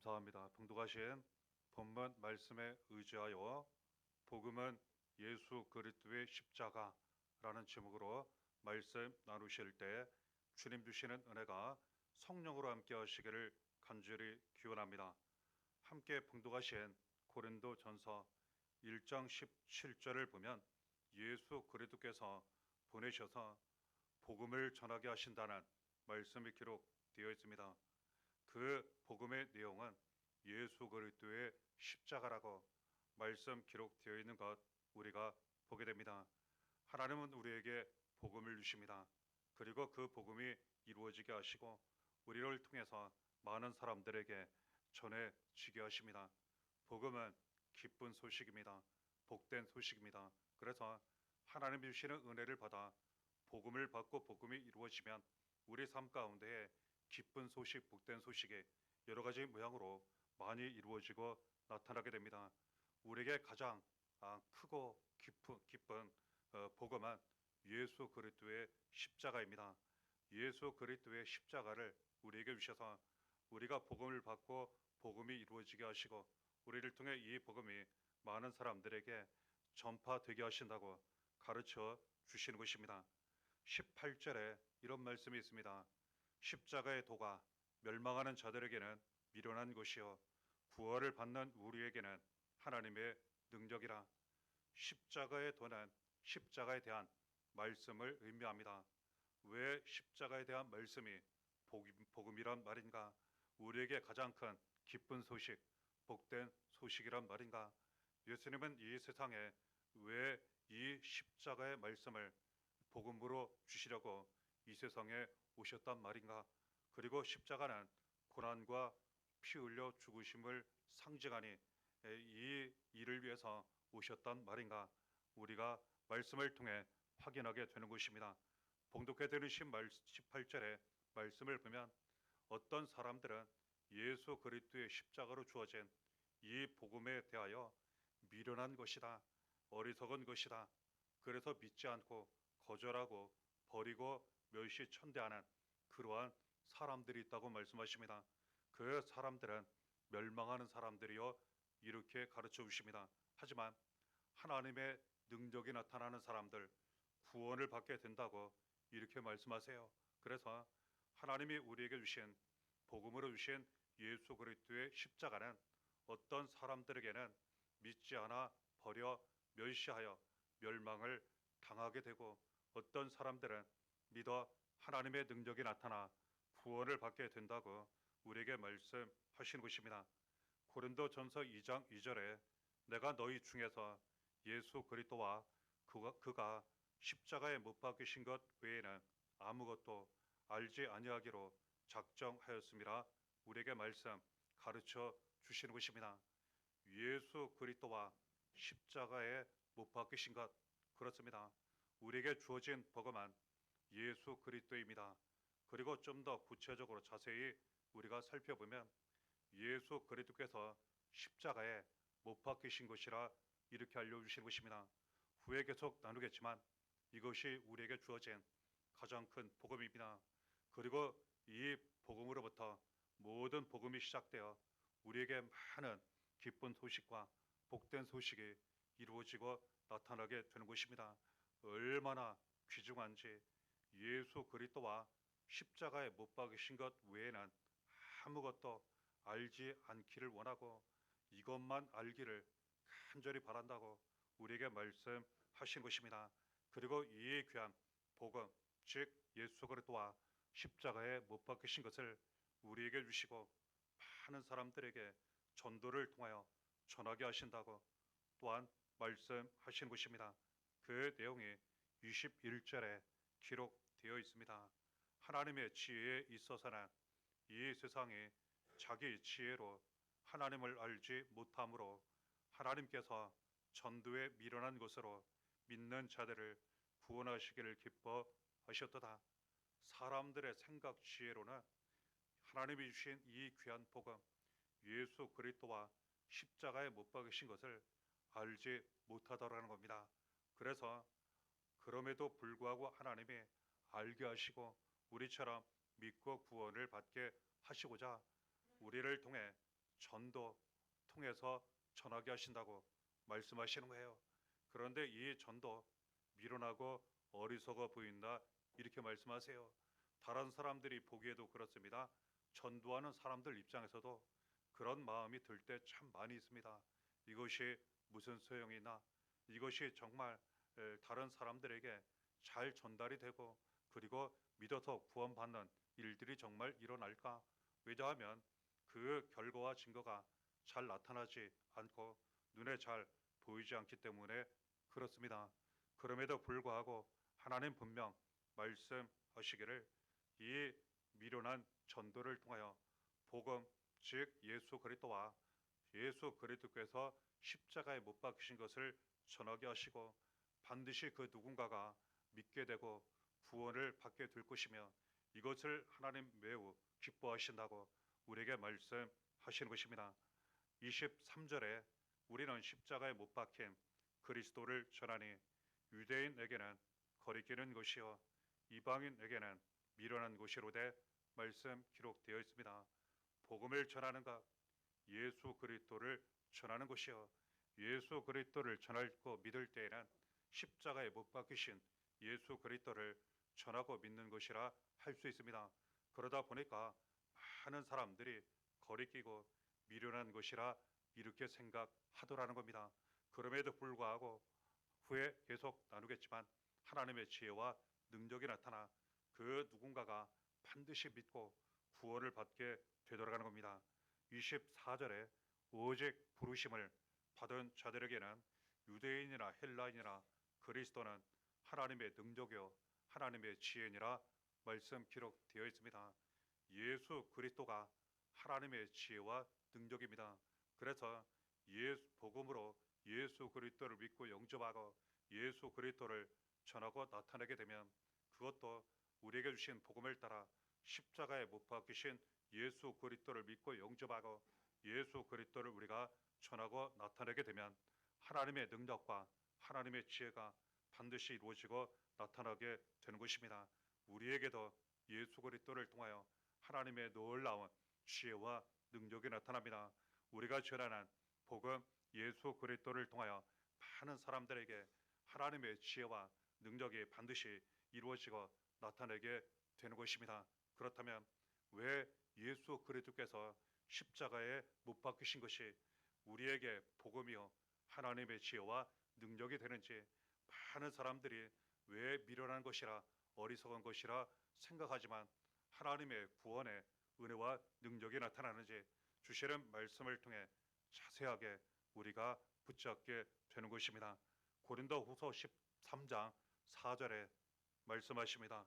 감사합니다. 봉독하신 본문 말씀에 의지하여 복음은 예수 그리스도의 십자가라는 제목으로 말씀 나누실 때 주님 주시는 은혜가 성령으로 함께 하시기를 간절히 기원합니다. 함께 봉독하신 고린도전서 1장 17절을 보면 예수 그리스도께서 보내셔서 복음을 전하게 하신다는 말씀이 기록되어 있습니다. 그 복음의 내용은 예수 그리스도의 십자가라고 말씀 기록되어 있는 것 우리가 보게 됩니다. 하나님은 우리에게 복음을 주십니다. 그리고 그 복음이 이루어지게 하시고 우리를 통해서 많은 사람들에게 전해지게 하십니다. 복음은 기쁜 소식입니다. 복된 소식입니다. 그래서 하나님이 주시는 은혜를 받아 복음을 받고 복음이 이루어지면 우리 삶 가운데에 기쁜 소식, 복된 소식이 여러 가지 모양으로 많이 이루어지고 나타나게 됩니다. 우리에게 가장 크고 기쁜 복음은 예수 그리스도의 십자가입니다. 예수 그리스도의 십자가를 우리에게 주셔서 우리가 복음을 받고 복음이 이루어지게 하시고 우리를 통해 이 복음이 많은 사람들에게 전파되게 하신다고 가르쳐 주시는 것입니다. 18절에 이런 말씀이 있습니다. 십자가의 도가 멸망하는 자들에게는 미련한 것이요 구원을 받는 우리에게는 하나님의 능력이라. 십자가의 도는 십자가에 대한 말씀을 의미합니다. 왜 십자가에 대한 말씀이 복음이란 말인가? 우리에게 가장 큰 기쁜 소식, 복된 소식이란 말인가? 예수님은 이 세상에 왜 이 십자가의 말씀을 복음으로 주시려고 이 세상에 오셨단 말인가? 그리고 십자가는 고난과 피 흘려 죽으심을 상징하니 이 일을 위해서 오셨단 말인가? 우리가 말씀을 통해 확인하게 되는 것입니다. 봉독해 들으신 18절의 말씀을 보면 어떤 사람들은 예수 그리스도의 십자가로 주어진 이 복음에 대하여 미련한 것이다, 어리석은 것이다, 그래서 믿지 않고 거절하고 버리고 멸시천대하는 그러한 사람들이 있다고 말씀하십니다. 그 사람들은 멸망하는 사람들이요 이렇게 가르쳐 주십니다. 하지만 하나님의 능력이 나타나는 사람들 구원을 받게 된다고 이렇게 말씀하세요. 그래서 하나님이 우리에게 주신 복음으로 주신 예수 그리스도의 십자가는 어떤 사람들에게는 믿지 않아 버려 멸시하여 멸망을 당하게 되고 어떤 사람들은 믿어 하나님의 능력이 나타나 구원을 받게 된다고 우리에게 말씀하시는 것입니다. 고린도전서 2장 2절에 내가 너희 중에서 예수 그리스도와 그가 십자가에 못 박히신 것 외에는 아무것도 알지 아니하기로 작정하였음이라 우리에게 말씀 가르쳐 주시는 것입니다. 예수 그리스도와 십자가에 못 박히신 것 그렇습니다. 우리에게 주어진 복음은 예수 그리스도입니다. 그리고 좀 더 구체적으로 자세히 우리가 살펴보면 예수 그리스도께서 십자가에 못 박히신 것이라 이렇게 알려주신 것입니다. 후에 계속 나누겠지만 이것이 우리에게 주어진 가장 큰 복음입니다. 그리고 이 복음으로부터 모든 복음이 시작되어 우리에게 많은 기쁜 소식과 복된 소식이 이루어지고 나타나게 되는 것입니다. 얼마나 귀중한지 예수 그리스도와 십자가에 못 박이신 것 외에는 아무것도 알지 않기를 원하고 이것만 알기를 간절히 바란다고 우리에게 말씀하신 것입니다. 그리고 이 귀한 복음 즉 예수 그리스도와 십자가에 못 박히신 것을 우리에게 주시고 많은 사람들에게 전도를 통하여 전하게 하신다고 또한 말씀하신 것입니다. 그 내용이 21절에 기록되어 있습니다. 하나님의 지혜에 있어서는 이 세상이 자기 지혜로 하나님을 알지 못함으로 하나님께서 전도에 미련한 것으로 믿는 자들을 구원하시기를 기뻐하셨도다. 사람들의 생각 지혜로는 하나님이 주신 이 귀한 복음 예수 그리스도와 십자가에 못 박으신 것을 알지 못하더라는 겁니다. 그래서 그럼에도 불구하고 하나님이 알게 하시고 우리처럼 믿고 구원을 받게 하시고자 우리를 통해 전도 통해서 전하게 하신다고 말씀하시는 거예요. 그런데 이 전도 미련하고 어리석어 보인다 이렇게 말씀하세요. 다른 사람들이 보기에도 그렇습니다. 전도하는 사람들 입장에서도 그런 마음이 들 때 참 많이 있습니다. 이것이 무슨 소용이나, 이것이 정말 다른 사람들에게 잘 전달이 되고 그리고 믿어서 구원받는 일들이 정말 일어날까? 왜냐하면 그 결과와 증거가 잘 나타나지 않고 눈에 잘 보이지 않기 때문에 그렇습니다. 그럼에도 불구하고 하나님 분명 말씀하시기를 이 미련한 전도를 통하여 복음, 즉 예수 그리스도와 예수 그리스도께서 십자가에 못 박히신 것을 전하게 하시고 반드시 그 누군가가 믿게 되고 구원을 받게 될 것이며 이것을 하나님 매우 기뻐하신다고 우리에게 말씀하시는 것입니다. 23절에 우리는 십자가에 못 박힌 그리스도를 전하니 유대인에게는 거리끼는 것이요 이방인에게는 미련한 것이로되 말씀 기록되어 있습니다. 복음을 전하는 것, 예수 그리스도를 전하는 것이요 예수 그리스도를 전하고 믿을 때에는 십자가에 못 박히신 예수 그리스도를 전하고 믿는 것이라 할 수 있습니다. 그러다 보니까 많은 사람들이 거리끼고 미련한 것이라 이렇게 생각하더라는 겁니다. 그럼에도 불구하고 후에 계속 나누겠지만 하나님의 지혜와 능력이 나타나 그 누군가가 반드시 믿고 구원을 받게 되돌아가는 겁니다. 24절에 오직 부르심을 받은 자들에게는 유대인이나 헬라인이나 그리스도는 하나님의 능력이요 하나님의 지혜니라 말씀 기록되어 있습니다. 예수 그리스도가 하나님의 지혜와 능력입니다. 그래서 복음으로 예수 그리스도를 믿고 영접하고 예수 그리스도를 전하고 나타내게 되면 그것도 우리에게 주신 복음을 따라 십자가에 못 박히신 예수 그리스도를 믿고 영접하고 예수 그리스도를 우리가 전하고 나타내게 되면 하나님의 능력과 하나님의 지혜가 반드시 이루어지고 나타나게 되는 것입니다. 우리에게도 예수 그리스도를 통하여 하나님의 놀라운 지혜와 능력이 나타납니다. 우리가 전하는 복음 예수 그리스도를 통하여 많은 사람들에게 하나님의 지혜와 능력이 반드시 이루어지고 나타내게 되는 것입니다. 그렇다면 왜 예수 그리스도께서 십자가에 못 박히신 것이 우리에게 복음이요 하나님의 지혜와 능력이 되는지 많은 사람들이 왜 미련한 것이라 어리석은 것이라 생각하지만 하나님의 구원의 은혜와 능력이 나타나는지 주시는 말씀을 통해 자세하게 우리가 붙잡게 되는 것입니다. 고린도후서 13장 4절에 말씀하십니다.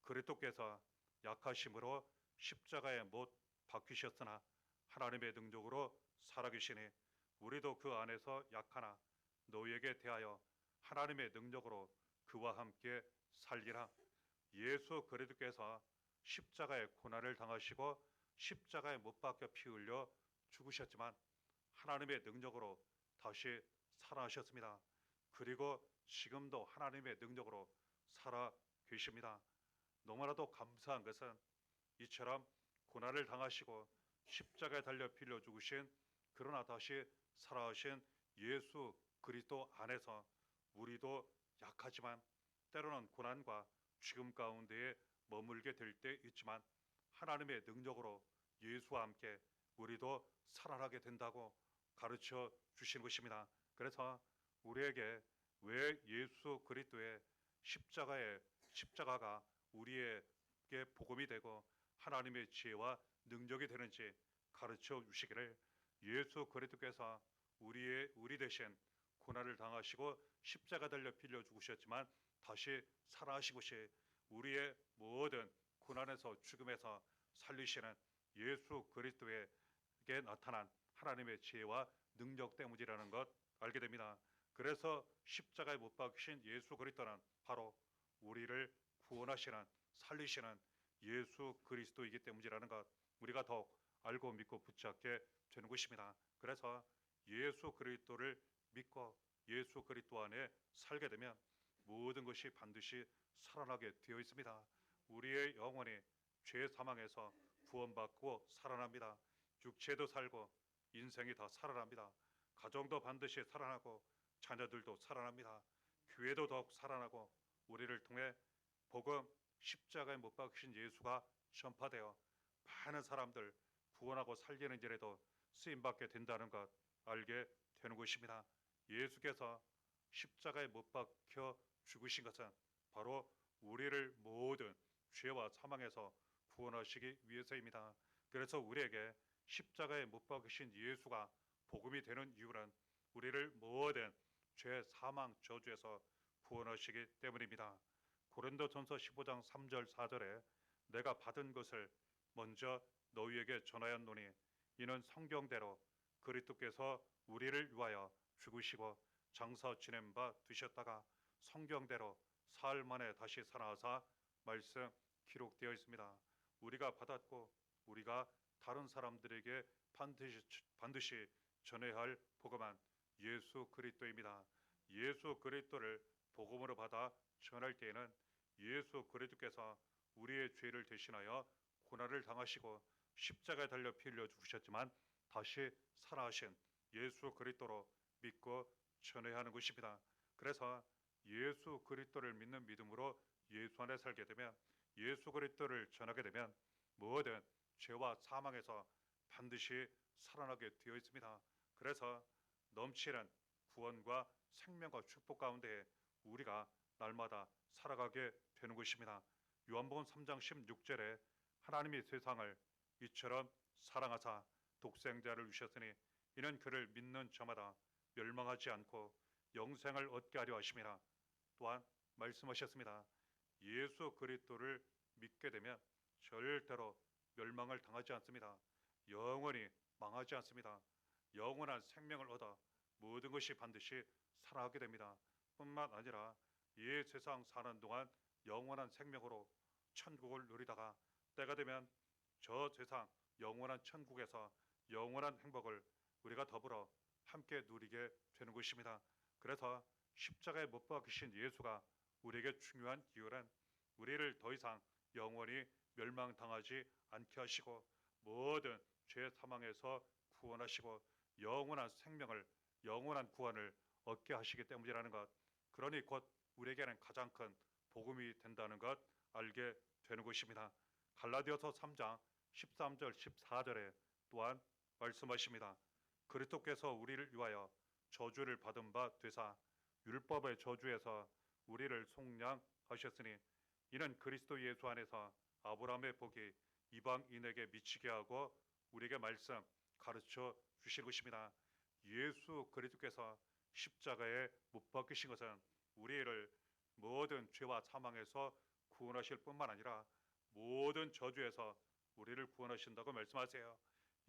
그리스도께서 약하심으로 십자가에 못 박히셨으나 하나님의 능력으로 살아계시니 우리도 그 안에서 약하나 너희에게 대하여 하나님의 능력으로 그와 함께 살리라. 예수 그리스도께서 십자가의 고난을 당하시고 십자가에 못 박혀 피 흘려 죽으셨지만 하나님의 능력으로 다시 살아나셨습니다. 그리고 지금도 하나님의 능력으로 살아 계십니다. 너무나도 감사한 것은 이처럼 고난을 당하시고 십자가에 달려 피 흘려 죽으신 그러나 다시 살아오신 예수 그리스도 안에서 우리도 약하지만 때로는 고난과 죽음 가운데에 머물게 될 때 있지만 하나님의 능력으로 예수와 함께 우리도 살아나게 된다고 가르쳐 주신 것입니다. 그래서 우리에게 왜 예수 그리스도의 십자가가 우리에게 복음이 되고 하나님의 지혜와 능력이 되는지 가르쳐 주시기를 예수 그리스도께서 우리 대신 고난을 당하시고 십자가 달려 피 흘려 죽으셨지만 다시 살아나신 것이 우리의 모든 고난에서 죽음에서 살리시는 예수 그리스도에게 나타난 하나님의 지혜와 능력 때문이라는 것 알게 됩니다. 그래서 십자가에 못 박히신 예수 그리스도는 바로 우리를 구원하시는 살리시는 예수 그리스도이기 때문이라는 것 우리가 더욱 알고 믿고 붙잡게 되는 것입니다. 그래서 예수 그리스도를 믿고 예수 그리스도 안에 살게 되면 모든 것이 반드시 살아나게 되어 있습니다. 우리의 영혼이 죄 사망에서 구원받고 살아납니다. 육체도 살고 인생이 다 살아납니다. 가정도 반드시 살아나고 자녀들도 살아납니다. 교회도 더욱 살아나고 우리를 통해 복음 십자가에 못 박히신 예수가 전파되어 많은 사람들 구원하고 살리는 일에도 쓰임받게 된다는 것 알게 되는 것입니다. 예수께서 십자가에 못 박혀 죽으신 것은 바로 우리를 모든 죄와 사망에서 구원하시기 위해서입니다. 그래서 우리에게 십자가에 못 박히신 예수가 복음이 되는 이유는 우리를 모든 죄, 사망, 저주에서 구원하시기 때문입니다. 고린도전서 15장 3절 4절에 내가 받은 것을 먼저 너희에게 전하였노니 이는 성경대로 그리스도께서 우리를 위하여 죽으시고 장사 지낸 바 되셨다가 성경대로 사흘 만에 다시 살아나사 말씀 기록되어 있습니다. 우리가 받았고 우리가 다른 사람들에게 반드시 전해야 할 복음은 예수 그리스도입니다. 예수 그리스도를 복음으로 받아 전할 때에는 예수 그리스도께서 우리의 죄를 대신하여 고난을 당하시고 십자가에 달려 피 흘려 죽으셨지만 다시 살아나신 예수 그리스도로 믿고 전해야 하는 것입니다. 그래서 예수 그리스도를 믿는 믿음으로 예수 안에 살게 되면 예수 그리스도를 전하게 되면 모든 죄와 사망에서 반드시 살아나게 되어 있습니다. 그래서 넘치는 구원과 생명과 축복 가운데 우리가 날마다 살아가게 되는 것입니다. 요한복음 3장 16절에 하나님이 세상을 이처럼 사랑하사 독생자를 주셨으니 이는 그를 믿는 자마다 멸망하지 않고 영생을 얻게 하려 하심이라. 또한 말씀하셨습니다. 예수 그리스도를 믿게 되면 절대로 멸망을 당하지 않습니다. 영원히 망하지 않습니다. 영원한 생명을 얻어 모든 것이 반드시 살아가게 됩니다. 뿐만 아니라 이 세상 사는 동안 영원한 생명으로 천국을 누리다가 때가 되면 저 세상 영원한 천국에서 영원한 행복을 우리가 더불어 함께 누리게 되는 것입니다. 그래서 십자가에 못 박히신 예수가 우리에게 중요한 이유는 우리를 더 이상 영원히 멸망당하지 않게 하시고 모든 죄 사망에서 구원하시고 영원한 생명을 영원한 구원을 얻게 하시기 때문이라는 것, 그러니 곧 우리에게는 가장 큰 복음이 된다는 것 알게 되는 것입니다. 갈라디아서 3장 13절 14절에 또한 말씀하십니다. 그리스도께서 우리를 위하여 저주를 받은 바 되사 율법의 저주에서 우리를 속량하셨으니 이는 그리스도 예수 안에서 아브라함의 복이 이방인에게 미치게 하고 우리에게 말씀 가르쳐 주실 것입니다. 예수 그리스도께서 십자가에 못 박히신 것은 우리를 모든 죄와 사망에서 구원하실 뿐만 아니라 모든 저주에서 우리를 구원하신다고 말씀하세요.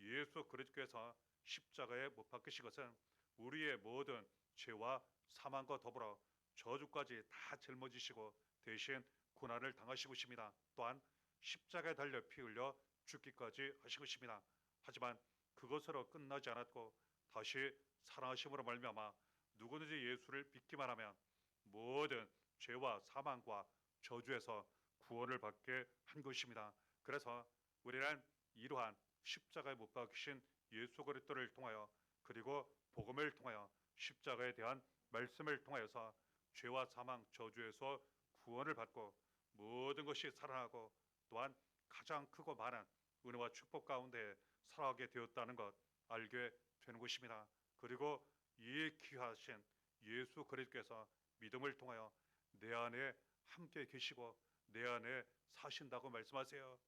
예수 그리스도께서 십자가에 못 박히신 것은 우리의 모든 죄와 사망과 더불어 저주까지 다 짊어지시고 대신 고난을 당하시고 있습니다. 또한 십자가에 달려 피 흘려 죽기까지 하신 것입니다. 하지만 그것으로 끝나지 않았고 다시 살아나심으로 말미암아 누구든지 예수를 믿기만 하면 모든 죄와 사망과 저주에서 구원을 받게 한 것입니다. 그래서 우리는 이러한 십자가에 못 박히신 예수 그리스도를 통하여 그리고 복음을 통하여 십자가에 대한 말씀을 통하여서 죄와 사망 저주에서 구원을 받고 모든 것이 살아나고 또한 가장 크고 많은 은혜와 축복 가운데 살아가게 되었다는 것 알게 되는 것입니다. 그리고 이 귀하신 예수 그리스도께서 믿음을 통하여 내 안에 함께 계시고 내 안에 사신다고 말씀하세요.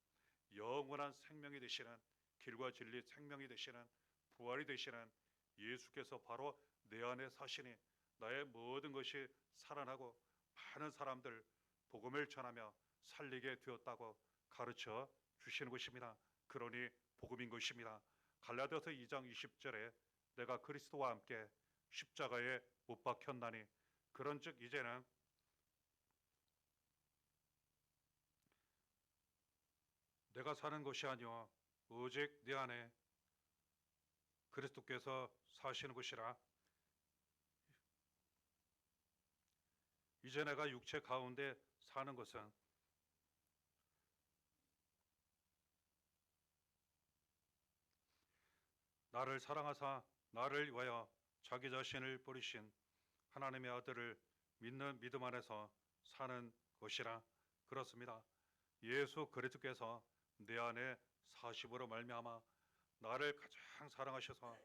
영원한 생명이 되시는 길과 진리 생명이 되시는 부활이 되시는 예수께서 바로 내 안에 사시니 나의 모든 것이 살아나고 많은 사람들 복음을 전하며 살리게 되었다고 가르쳐 주시는 것입니다. 그러니 복음인 것입니다. 갈라디아서 2장 20절에 내가 그리스도와 함께 십자가에 못 박혔나니 그런즉 이제는 내가 사는 것이 아니오 오직 내 안에 그리스도께서 사시는 것이라. 이제 내가 육체 가운데 사는 것은 나를 사랑하사 나를 위하여 자기 자신을 버리신 하나님의 아들을 믿는 믿음 안에서 사는 것이라. 그렇습니다. 예수 그리스도께서 내 안에 사심으로 말미암아 나를 가장 사랑하셔서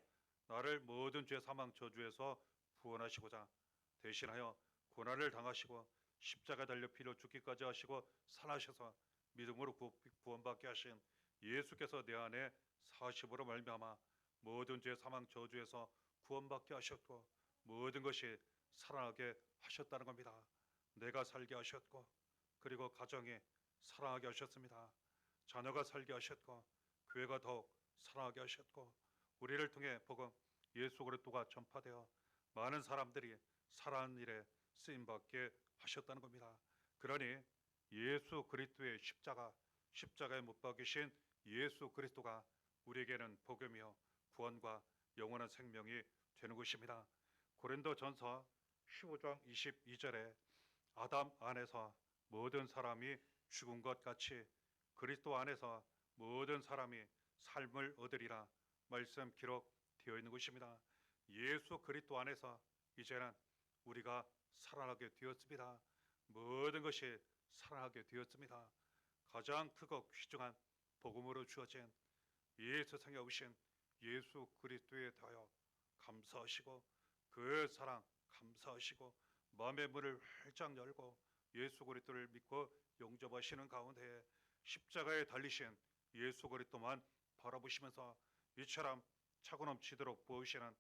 나를 모든 죄 사망 저주에서 구원하시고자 대신하여 고난을 당하시고 십자가 달려 피로 죽기까지 하시고 살아셔서 믿음으로 구원받게 하신 예수께서 내 안에 사심으로 말미암아 모든 죄 사망 저주에서 구원받게 하셨고 모든 것이 살아나게 하셨다는 겁니다. 내가 살게 하셨고 그리고 가정이 살아나게 하셨습니다. 자녀가 살게 하셨고 교회가 더욱 살아나게 하셨고 우리를 통해 복음 예수 그리스도가 전파되어 많은 사람들이 살아난 일에 쓰임받게 하셨다는 겁니다. 그러니 예수 그리스도의 십자가에 못 박히신 예수 그리스도가 우리에게는 복음이요 구원과 영원한 생명이 되는 것입니다. 고린도전서 15장 22절에 아담 안에서 모든 사람이 죽은 것 같이 그리스도 안에서 모든 사람이 삶을 얻으리라 말씀 기록되어 있는 것입니다. 예수 그리스도 안에서 이제는 우리가 살아나게 되었습니다. 모든 것이 살아나게 되었습니다. 가장 크고 귀중한 복음으로 주어진 이 세상에 오신 예수 그리스도에 대하여 감사하시고 그 사랑 감사하시고 마음의 문을 활짝 열고 예수 그리스도를 믿고 영접하시는 가운데 십자가에 달리신 예수 그리스도만 바라보시면서 이처럼 차고 넘치도록 부으시는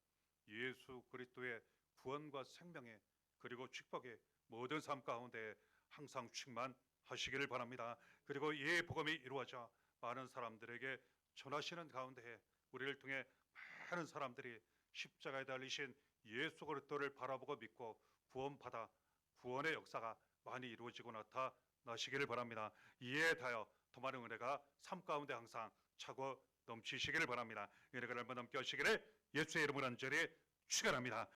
예수 그리스도의 구원과 생명의 그리고 축복의 모든 삶 가운데 항상 충만하시기를 바랍니다. 그리고 이 복음이 이루어져 많은 사람들에게 전하시는 가운데 우리를 통해 많은 사람들이 십자가에 달리신 예수 그리스도를 바라보고 믿고 구원받아 구원의 역사가 많이 이루어지고 나타나시기를 바랍니다. 이에 대하여 더 많은 은혜가 삶 가운데 항상 차고 넘치시기를 바랍니다. 은혜가 얼마 넘게 하시기를 예수의 이름으로 간절히 축원합니다.